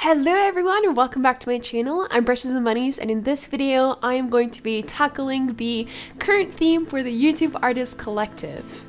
Hello everyone and welcome back to my channel. I'm Brushes and Bunnies, and in this video I am going to be tackling the current theme for the YouTube Artist Collective.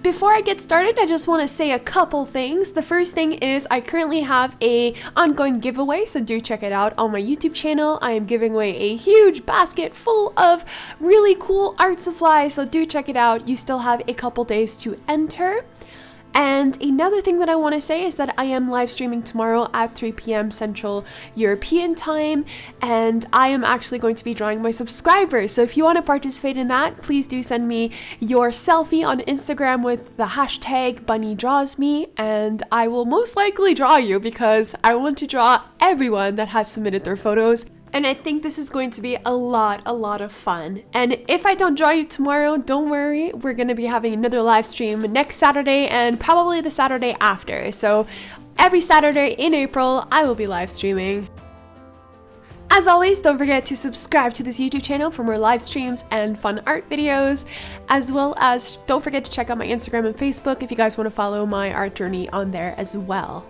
Before I get started, I just want to say a couple things. The first thing is I currently have an ongoing giveaway, so do check it out on my YouTube channel. I am giving away a huge basket full of really cool art supplies, so do check it out. You still have a couple days to enter. And another thing that I want to say is that I am live streaming tomorrow at 3 p.m. Central European time, and I am actually going to be drawing my subscribers. So if you want to participate in that, please do send me your selfie on Instagram with the hashtag BunnyDrawsMe, and I will most likely draw you because I want to draw everyone that has submitted their photos. And I think this is going to be a lot of fun. And if I don't draw you tomorrow, don't worry. We're going to be having another live stream next Saturday and probably the Saturday after. So every Saturday in April, I will be live streaming. As always, don't forget to subscribe to this YouTube channel for more live streams and fun art videos, as well as don't forget to check out my Instagram and Facebook if you guys want to follow my art journey on there as well.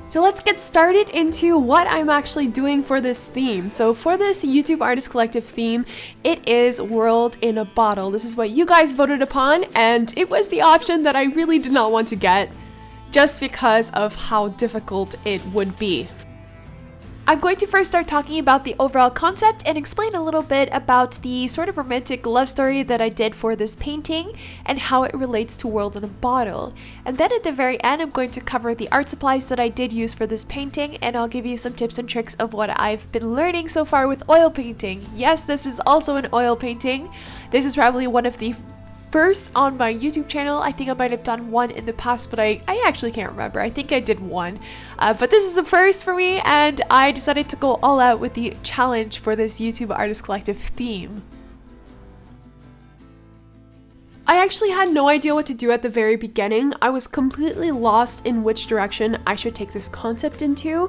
So let's get started into what I'm actually doing for this theme. So for this YouTube Artist Collective theme, it is World in a Bottle. This is what you guys voted upon, and it was the option that I really did not want to get just because of how difficult it would be. I'm going to first start talking about the overall concept and explain a little bit about the sort of romantic love story that I did for this painting and how it relates to World in a Bottle. And then at the very end, I'm going to cover the art supplies that I did use for this painting, and I'll give you some tips and tricks of what I've been learning so far with oil painting. Yes, this is also an oil painting. This is probably one of the first on my YouTube channel. I think I might have done one in the past, but I actually can't remember. I think I did one. But this is a first for me, and I decided to go all out with the challenge for this YouTube Artist Collective theme. I actually had no idea what to do at the very beginning. I was completely lost in which direction I should take this concept into.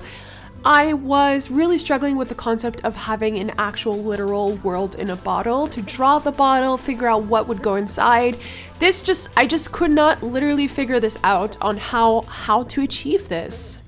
I was really struggling with the concept of having an actual literal world in a bottle, to draw the bottle, figure out what would go inside. I just could not literally figure this out on how to achieve this.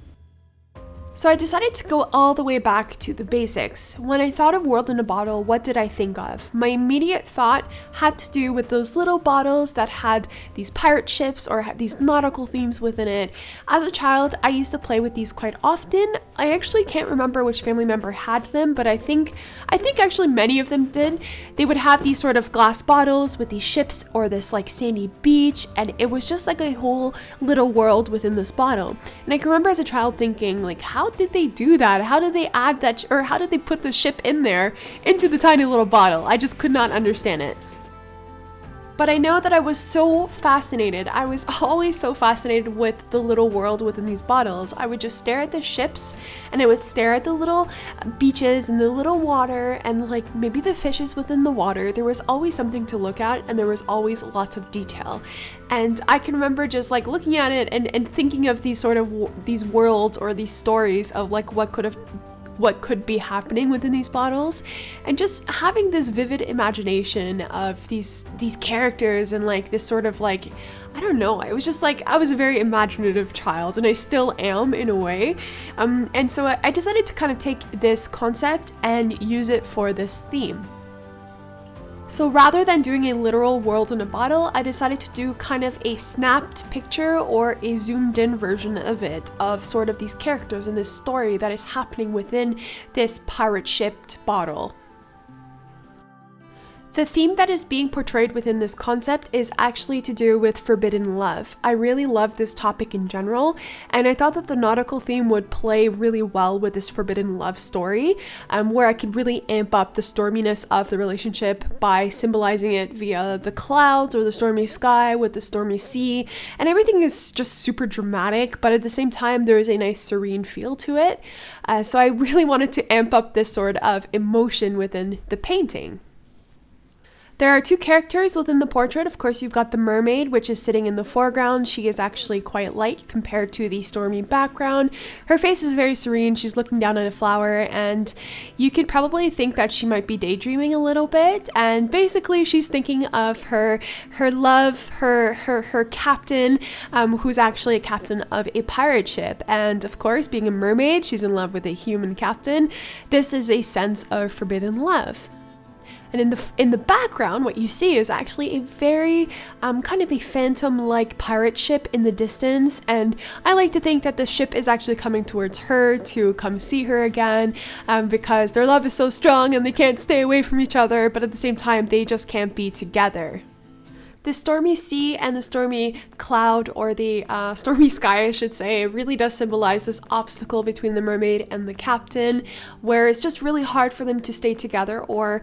So I decided to go all the way back to the basics. When I thought of World in a Bottle, what did I think of? My immediate thought had to do with those little bottles that had these pirate ships or had these nautical themes within it. As a child, I used to play with these quite often. I actually can't remember which family member had them, but I think actually many of them did. They would have these sort of glass bottles with these ships or this like sandy beach, and it was just like a whole little world within this bottle. And I can remember as a child thinking, like, how did they do that? How did they add that, or how did they put the ship in there into the tiny little bottle? I just could not understand it. But I know that I was so fascinated. I was always so fascinated with the little world within these bottles. I would just stare at the ships, and I would stare at the little beaches and the little water and like maybe the fishes within the water. There was always something to look at, and there was always lots of detail. And I can remember just like looking at it and thinking of these sort of these worlds or these stories of like what could be happening within these bottles, and just having this vivid imagination of these characters and like this sort of like, I don't know, it was just like I was a very imaginative child, and I still am in a way, and so I decided to kind of take this concept and use it for this theme. So rather than doing a literal world in a bottle, I decided to do kind of a snapped picture or a zoomed in version of it, of sort of these characters and this story that is happening within this pirate shipped bottle. The theme that is being portrayed within this concept is actually to do with forbidden love. I really love this topic in general, and I thought that the nautical theme would play really well with this forbidden love story, where I could really amp up the storminess of the relationship by symbolizing it via the clouds or the stormy sky with the stormy sea, and everything is just super dramatic, but at the same time there is a nice serene feel to it. So I really wanted to amp up this sort of emotion within the painting. There are two characters within the portrait. Of course, you've got the mermaid, which is sitting in the foreground. She is actually quite light compared to the stormy background. Her face is very serene. She's looking down at a flower, and you could probably think that she might be daydreaming a little bit. And basically, she's thinking of her love, her captain, who's actually a captain of a pirate ship. And of course, being a mermaid, she's in love with a human captain. This is a sense of forbidden love. And in the background, what you see is actually a very kind of a phantom-like pirate ship in the distance. And I like to think that the ship is actually coming towards her to come see her again, because their love is so strong and they can't stay away from each other, but at the same time, they just can't be together. The stormy sea and the stormy cloud, or the stormy sky, I should say, really does symbolize this obstacle between the mermaid and the captain, where it's just really hard for them to stay together or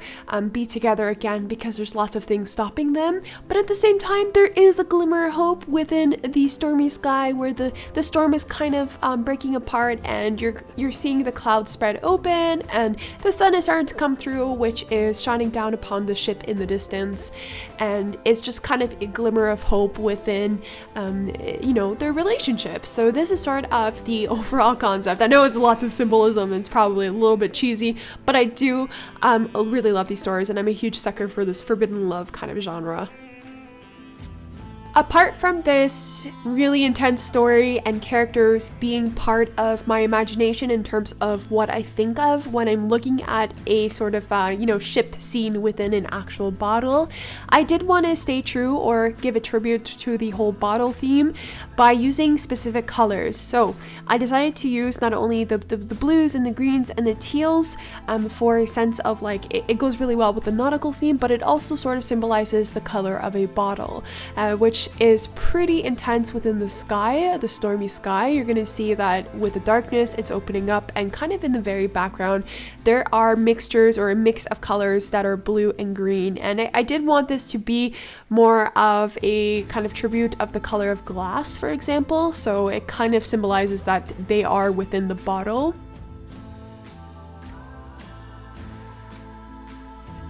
be together again because there's lots of things stopping them. But at the same time, there is a glimmer of hope within the stormy sky, where the storm is kind of breaking apart, and you're seeing the clouds spread open, and the sun is starting to come through, which is shining down upon the ship in the distance, and it's just kind of a glimmer of hope within, their relationship. So this is sort of the overall concept. I know it's lots of symbolism, and it's probably a little bit cheesy, but I do really love these stories, and I'm a huge sucker for this forbidden love kind of genre. Apart from this really intense story and characters being part of my imagination in terms of what I think of when I'm looking at a sort of, ship scene within an actual bottle, I did want to stay true or give a tribute to the whole bottle theme by using specific colors. So I decided to use not only the blues and the greens and the teals for a sense of like, it goes really well with the nautical theme, but it also sort of symbolizes the color of a bottle, which is pretty intense within the sky, the stormy sky. You're going to see that with the darkness, it's opening up, and kind of in the very background, there are mixtures or a mix of colors that are blue and green. And I did want this to be more of a kind of tribute of the color of glass, for example. So it kind of symbolizes that they are within the bottle.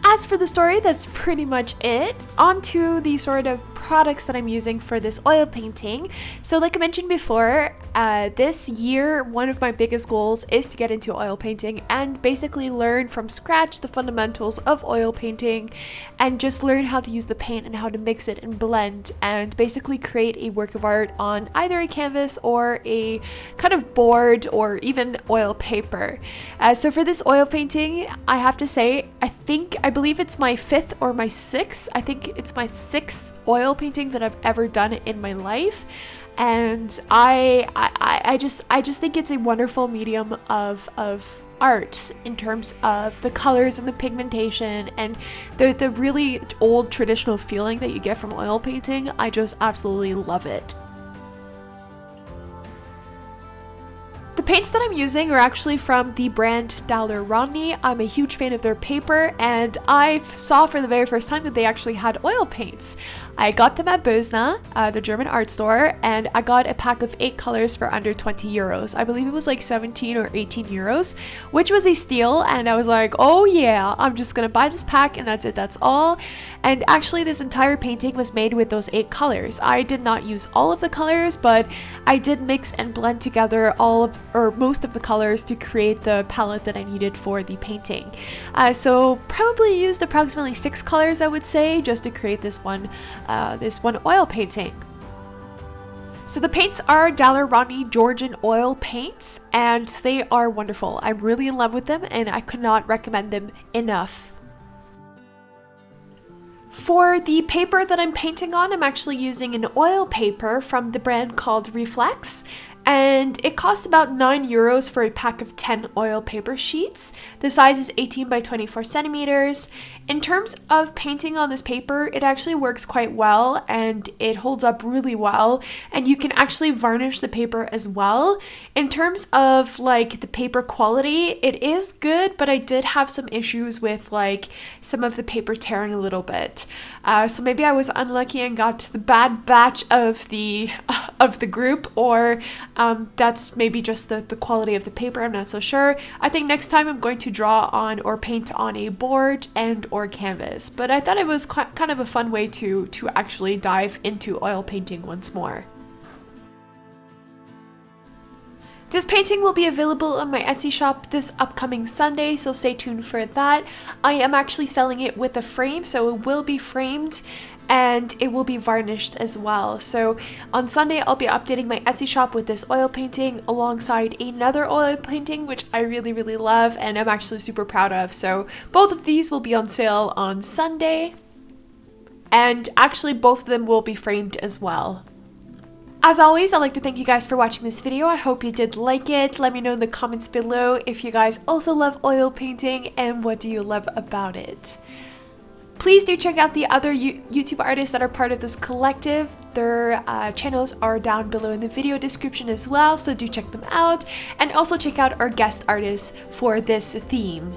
As for the story, that's pretty much it. On to the sort of products that I'm using for this oil painting. So like I mentioned before, this year, one of my biggest goals is to get into oil painting and basically learn from scratch the fundamentals of oil painting, and just learn how to use the paint and how to mix it and blend, and basically create a work of art on either a canvas or a kind of board or even oil paper. So for this oil painting, I have to say, I believe it's my 5th or my 6th. I think it's my 6th oil painting that I've ever done in my life. And I just think it's a wonderful medium of art in terms of the colors and the pigmentation and the really old traditional feeling that you get from oil painting. I just absolutely love it. The paints that I'm using are actually from the brand Daler-Rowney. I'm a huge fan of their paper, and I saw for the very first time that they actually had oil paints. I got them at Bösner, the German art store, and I got a pack of 8 colors for under 20 euros. I believe it was like 17 or 18 euros, which was a steal, and I was like, oh yeah, I'm just gonna buy this pack and that's it, that's all. And actually this entire painting was made with those 8 colors. I did not use all of the colors, but I did mix and blend together most of the colors to create the palette that I needed for the painting. So probably used approximately 6 colors, I would say, just to create this one oil painting. So the paints are Daler-Rowney Georgian oil paints, and they are wonderful. I'm really in love with them, and I could not recommend them enough. For the paper that I'm painting on, I'm actually using an oil paper from the brand called Reflex, and it cost about 9 euros for a pack of 10 oil paper sheets. The size is 18 by 24 centimeters. In terms of painting on this paper, it actually works quite well and it holds up really well, and you can actually varnish the paper as well. In terms of like the paper quality, it is good, but I did have some issues with like some of the paper tearing a little bit. So maybe I was unlucky and got the bad batch of the group, or That's maybe just the quality of the paper, I'm not so sure. I think next time I'm going to draw on or paint on a board and or canvas, but I thought it was kind of a fun way to actually dive into oil painting once more. This painting will be available on my Etsy shop this upcoming Sunday, so stay tuned for that. I am actually selling it with a frame, so it will be framed and it will be varnished as well. So on Sunday, I'll be updating my Etsy shop with this oil painting alongside another oil painting, which I really, really love and I'm actually super proud of. So both of these will be on sale on Sunday, and actually both of them will be framed as well. As always, I'd like to thank you guys for watching this video. I hope you did like it. Let me know in the comments below if you guys also love oil painting and what do you love about it. Please do check out the other YouTube artists that are part of this collective. Their channels are down below in the video description as well, so do check them out. And also check out our guest artists for this theme.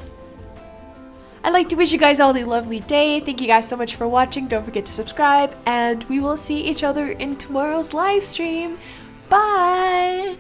I'd like to wish you guys all a lovely day. Thank you guys so much for watching. Don't forget to subscribe, and we will see each other in tomorrow's live stream. Bye!